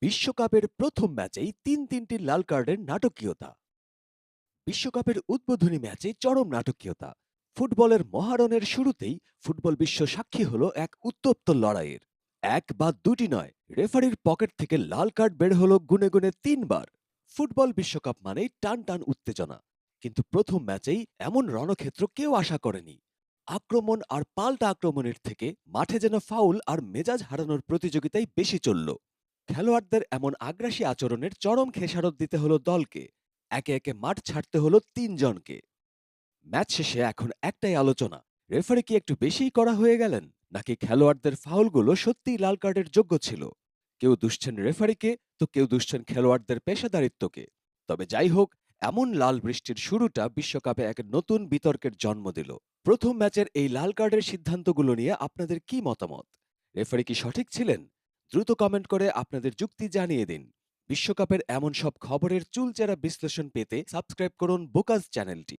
বিশ্বকাপের প্রথম ম্যাচেই তিনটি লাল কার্ডের নাটকীয়তা। বিশ্বকাপের উদ্বোধনী ম্যাচে চরম নাটকীয়তা। ফুটবলের মহারণের শুরুতেই ফুটবল বিশ্ব সাক্ষী হলো এক উত্তপ্ত লড়াইয়ের। এক বা দুটি নয়, রেফারির পকেট থেকে লাল কার্ড বের হলো গুনে গুনে ৩ বার। ফুটবল বিশ্বকাপ মানেই টান টান উত্তেজনা, কিন্তু প্রথম ম্যাচেই এমন রণক্ষেত্র কেউ আশা করেনি। আক্রমণ আর পাল্টা আক্রমণের থেকে মাঠে যেন ফাউল আর মেজাজ হারানোর প্রতিযোগিতাই বেশি চলল। খেলোয়াড়দের এমন আগ্রাসী আচরণের চরম খেসারত দিতে হলো দলকে। একে একে মাঠ ছাড়তে হলো ৩ জনকে। ম্যাচ শেষে এখন একটাই আলোচনা, রেফারি কি একটু বেশিই করা হয়ে গেলেন, নাকি খেলোয়াড়দের ফাউলগুলো সত্যিই লাল কার্ডের যোগ্য ছিল। কেউ দুষছেন রেফারিকে, তো কেউ দুষছেন খেলোয়াড়দের পেশাদারিত্বকে। তবে যাই হোক, এমন লাল বৃষ্টির শুরুটা বিশ্বকাপে এক নতুন বিতর্কের জন্ম দিল। প্রথম ম্যাচের এই লাল কার্ডের সিদ্ধান্তগুলো নিয়ে আপনাদের কি মতামত? রেফারি কি সঠিক ছিলেন? দ্রুত কমেন্ট করে আপনাদের যুক্তি জানিয়ে দিন। বিশ্বকাপের এমন সব খবরের চুলচেরা বিশ্লেষণ পেতে সাবস্ক্রাইব করুন বোকাজ চ্যানেলটি।